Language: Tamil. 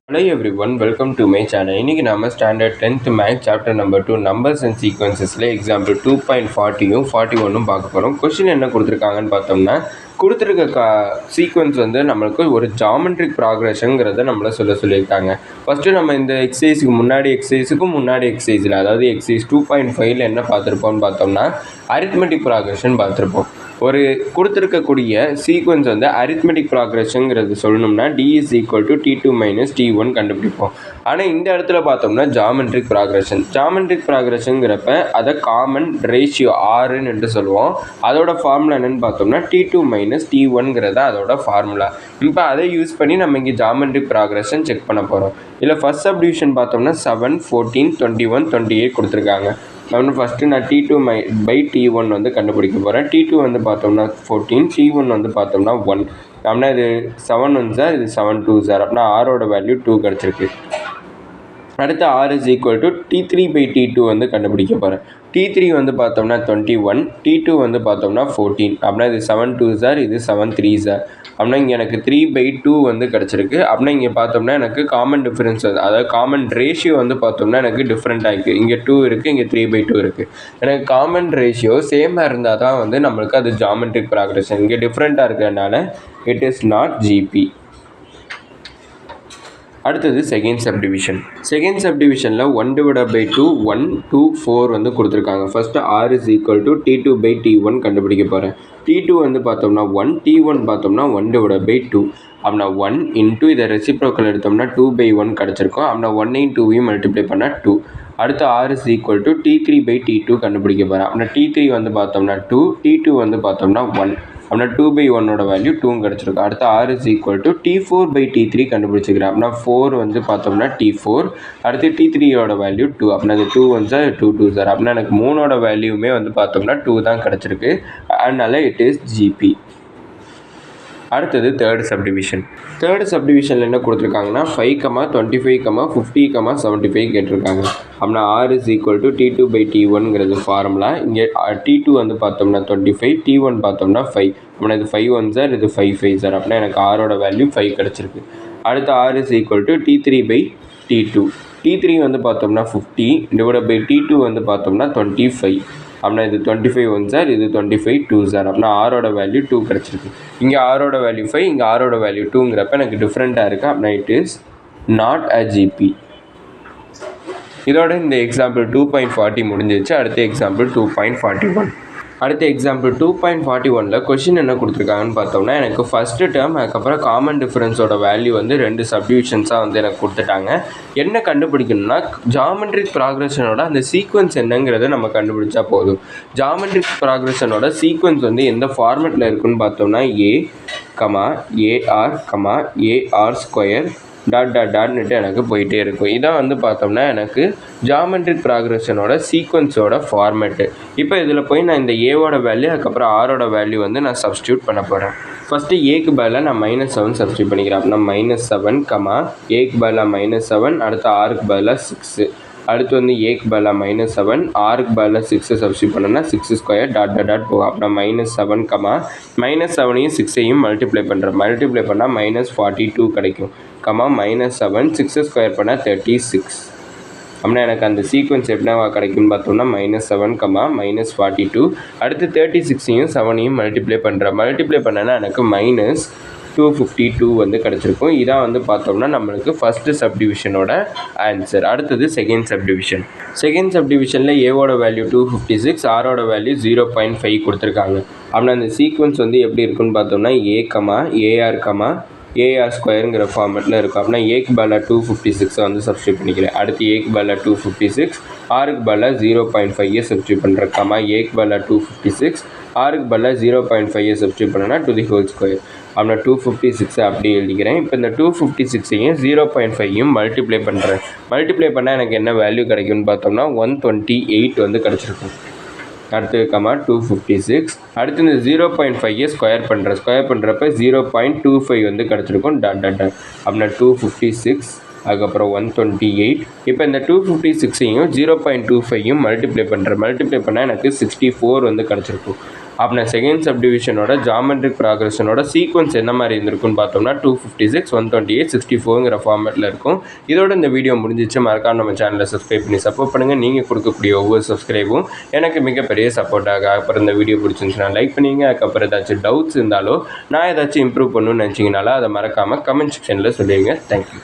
Hello everyone, welcome to my channel. இன்னைக்கு நாம standard 10th maths chapter number 2 numbers and சீக்வன்சஸ்ல எக்ஸாம்பிள் 2.40யும் 41ம் பார்க்க போகிறோம். கொஸ்டின் என்ன கொடுத்துருக்காங்கன்னு பார்த்தோம்னா, கொடுத்துருக்க சீக்வன்ஸ் வந்து நம்மளுக்கு ஒரு ஜாமெட்ரிக் ப்ராக்ரஷனுங்கிறத நம்மளை சொல்லியிருக்காங்க. ஃபஸ்ட்டு நம்ம இந்த எக்ஸசைஸுக்கும் முன்னாடி எக்ஸசைஸில் அதாவது எக்ஸசைஸ் 2.5ல என்ன பார்த்துருப்போம்னு பார்த்தோம்னா அரித்மெட்டிக் ப்ராக்ரஷன் பார்த்துருப்போம். ஒரு கொடுத்துருக்கக்கூடிய சீக்வன்ஸ் வந்து அரித்மெட்டிக் ப்ராக்ரஷனுங்கிறது சொல்லணும்னா d is equal to t2 minus t1 கண்டுபிடிப்போம். ஆனால் இந்த இடத்துல பார்த்தோம்னா ஜாமெட்ரிக் ப்ராக்ரஷனுங்கிறப்ப அதை காமன் ரேஷியோ ஆறுன்னு என்று சொல்லுவோம். அதோட ஃபார்முலா என்னென்னு பார்த்தோம்னா t2 மைனஸ் t1ங்கிறத அதோட ஃபார்முலா. இப்போ அதை யூஸ் பண்ணி நம்ம இங்கே ஜாமெட்ரிக் ப்ராக்ரஷன் செக் பண்ண போகிறோம். இதில் ஃபஸ்ட் சப்டிவிஷன் பார்த்தோம்னா 7, 14, 21, 28 கொடுத்துருக்காங்க. ஃபஸ்ட்டு நான் t2 பை t1 வந்து கண்டுபிடிக்க போகிறேன். t2 வந்து பார்த்தோம்னா 14, t1 வந்து பார்த்தோம்னா 1. அப்படின்னா இது 7 1 சார், இது 7 2 சார். அப்படின்னா ஆரோட வேல்யூ 2 கிடச்சிருக்கு. அடுத்து r is equal to t3 by t2 வந்து கண்டுபிடிக்க போகிறேன். t3 வந்து பார்த்தோம்னா 21, t2 வந்து பார்த்தோம்னா 14. அப்படின்னா இது 7 2 சார், இது 7 3 சார். அப்படின்னா இங்கே எனக்கு 3/2 வந்து கிடச்சிருக்கு. அப்படின்னா இங்கே பார்த்தோம்னா எனக்கு காமன் டிஃப்ரென்ஸ் அதாவது காமன் ரேஷியோ வந்து பார்த்தோம்னா எனக்கு டிஃப்ரெண்ட் ஆகிருக்கு. இங்கே 2 இருக்குது, இங்கே 3/2 இருக்குது. எனக்கு காமன் ரேஷியோ சேமாக இருந்தால் தான் வந்து நம்மளுக்கு அது ஜாமெட்ரிக் ப்ராக்ரஷன். இங்கே டிஃப்ரெண்ட்டாக இருக்கிறதுனால இட் இஸ் நாட் ஜிபி. அடுத்தது செகண்ட் சப்டிவிஷனில் 1/2 1 2 4 வந்து கொடுத்துருக்காங்க. First r is equal to t2 by t1 கண்டுபிடிக்க போகிறேன். t2 வந்து பார்த்தோம்னா 1, t1 பார்த்தோம்னா 1/2. அப்படின்னா 1 இன்ட்டு இதை ரெசிப்ரோக்கல் எடுத்தோம்னா 2/1 கிடச்சிருக்கும். அப்படின்னா 1 2வையும் மல்டிப்ளை பண்ணால் 2. அடுத்து r is equal to t3 by t2 கண்டுபிடிக்க போகிறேன். அப்படின்னா t3 வந்து பார்த்தோம்னா 2, t2 வந்து பார்த்தோம்னா 1. அப்படின்னா 2/1ஓட வேல்யூ 2 கிடச்சிருக்கும். அடுத்து r is equal to t4 by t3 கண்டுபிடிச்சிக்கிறேன். அப்படின்னா 4 வந்து பார்த்தோம்னா t4. அடுத்து t3யோட வேல்யூ 2. அப்படின்னா அது 2 1 சார், 2 2 சார். அப்படின்னா எனக்கு 3ஓட வேல்யூமே வந்து பார்த்தோம்னா 2 தான் கிடச்சிருக்கு. அதனால இட் இஸ் ஜிபி. அடுத்தது தேர்ட் சப்டிவிஷனில் என்ன கொடுத்துருக்காங்கன்னா 5, 25, 50, 75 கேட்டிருக்காங்க. அப்படின்னா r is equal to t2 by t1ங்கிறது ஃபார்முலா. இங்கே t2 வந்து பார்த்தோம்னா 25, t1 பார்த்தோம்னா 5. அப்படின்னா இது 5 1 சார், இது 5 5 சார். அப்படின்னா எனக்கு ஆரோட வேல்யூ 5 கிடச்சிருக்கு. அடுத்து r is equal to t3 by t2. t3 வந்து பார்த்தோம்னா 50 டிவைட் பை t2 வந்து பார்த்தோம்னா 25. அப்படின்னா இது 25 1 சார், இது 25 2 சார். அப்படின்னா ஆரோட வேல்யூ 2 கிடச்சிருக்கு. இங்கே ஆரோட வேல்யூ 5, இங்கே ஆரோட வேல்யூ 2ங்கிறப்ப எனக்கு டிஃப்ரெண்ட்டாக இருக்குது. அப்படின்னா it is not a GB. இதோட இந்த எக்ஸாம்பிள் 2.40 முடிஞ்சிச்சு. அடுத்த எக்ஸாம்பிள் 2.41. அடுத்த எக்ஸாம்பிள் 2.41ல் கொஷின் என்ன கொடுத்துருக்காங்கன்னு பார்த்தோம்னா, எனக்கு ஃபஸ்ட்டு டேர்ம் அதுக்கப்புறம் காமன் டிஃப்ரென்ஸோட வேல்யூ வந்து 2 சப்டிவிஷன்ஸாக வந்து எனக்கு கொடுத்துட்டாங்க. என்ன கண்டுபிடிக்கணும்னா ஜாமெட்ரிக் ப்ராக்ரஷனோட அந்த சீக்வன்ஸ் என்னங்கிறத நம்ம கண்டுபிடிச்சா போதும். ஜாமெட்ரிக் ப்ராக்ரஷனோட சீக்வன்ஸ் வந்து எந்த ஃபார்மெட்டில் இருக்குன்னு பார்த்தோம்னா a, ar, ar ஸ்கொயர் டாட்னுட்டு எனக்கு போயிட்டே இருக்கும். இதான் வந்து பார்த்தோம்னா எனக்கு ஜாமெட்ரிக் ப்ராக்ரஷனோட சீக்வன்ஸோட ஃபார்மேட்டு. இப்போ இதில் போய் நான் இந்த ஏவோட வேல்யூ அதுக்கப்புறம் ஆரோட வேல்யூ வந்து நான் சப்ஸ்டியூட் பண்ண போகிறேன். ஃபஸ்ட்டு ஏக்கு பதிலாக நான் -7 சப்ஸ்டியூட் பண்ணிக்கிறேன். அப்படின்னா -7, ஏக்கு பதிலாக -7, அடுத்து ஆருக்கு பதிலாக 6. அடுத்து வந்து ஏக்கு பதிலாக -7, ஆருக்கு பதிலாக 6 சப்ஸ்டியூட் பண்ணோன்னா 6 ஸ்கொயர் டாட் போகும். அப்படின்னா -7, -7ஐயும் 6ஐயும் மல்டிப்ளை பண்ணால் -42 கிடைக்கும். -7 6 ஸ்கொயர் பண்ணால் 36. அப்படின்னா எனக்கு அந்த சீக்வன்ஸ் எப்படின்னா கிடைக்கும்னு பார்த்தோம்னா -7, -42. அடுத்து 36ஐயும் 7ஐயும் மல்டிப்ளை பண்ணேன்னா எனக்கு -252 வந்து கிடச்சிருக்கும். இதான் வந்து பார்த்தோம்னா நம்மளுக்கு ஃபஸ்ட்டு சப்டிவிஷனோட ஆன்சர். அடுத்தது செகண்ட் சப்டிவிஷனில் ஏவோட வேல்யூ 256, ஆரோட வேல்யூ 0.5 கொடுத்துருக்காங்க. அப்படின்னா அந்த சீக்வன்ஸ் வந்து எப்படி இருக்குன்னு பார்த்தோம்னா ar ஸ்கொயருங்கிற ஃபார்மெட்டில் இருக்கும். அப்படின்னா ஏக்கு பதிலாக 256 வந்து சப்ஸ்டியூட் பண்ணிக்கிறேன். அடுத்து ஏக்கு பதிலாக 256, ஆருக்கு பதிலாக 0.5 சப்ஸ்டியூட் பண்ணுறேன். ஏக்கு பதிலாக 256, ஆருக்கு பதிலாக 0.5 சப்ஸ்டியூட் பண்ணேன்னா to the whole ஸ்கொயர். அப்படின்னா 256 அப்படி எழுதிக்கிறேன். இப்போ இந்த 256ஐயும் 0.5ஐயும் மல்டிப்ளை பண்ணால் எனக்கு என்ன வேல்யூ கிடைக்கும்னு பார்த்தோம்னா 128 வந்து கிடச்சிருக்கும். அடுத்து 256. அடுத்து இந்த 0.5ஐ ஸ்கொயர் பண்ணுறப்ப 0.25 வந்து கிடச்சிருக்கும் அப்படின்னா 256 அதுக்கப்புறம் 128. இப்போ இந்த 256ஐயும் 0.25ஐயும் மல்டிப்ளை பண்ணால் எனக்கு 64 வந்து கிடச்சிருக்கும். அப்படின்னா செகண்ட் சப்டிவிஷனோட ஜாமெட்ரிக் ப்ராக்ரஷனோட சீக்வன்ஸ் என்ன மாதிரி இருந்திருக்குன்னு பார்த்தோம்னா 256, 128, 64ங்கிற ஃபார்மேட்டில் இருக்கும். இதோட இந்த வீடியோ முடிஞ்சிச்சு. மறக்காம நம்ம சேனலை சப்ஸ்கிரைப் பண்ணி சப்போர்ட் பண்ணுங்கள். நீங்கள் கொடுக்கக்கூடிய ஒவ்வொரு சப்ஸ்கிரைபும் எனக்கு மிகப்பெரிய சப்போர்ட்டாக. அப்புறம் இந்த வீடியோ பிடிச்சிருந்துச்சுன்னா லைக் பண்ணிங்க. அதுக்கப்புறம் ஏதாச்சும் டவுட்ஸ் இருந்தாலோ நான் ஏதாச்சும் இம்ப்ரூவ் பண்ணணும்னு நினச்சிங்கனால அதை மறக்காமல் கமெண்ட் செக்ஷனில் சொல்லிடுங்க. தேங்க்யூ.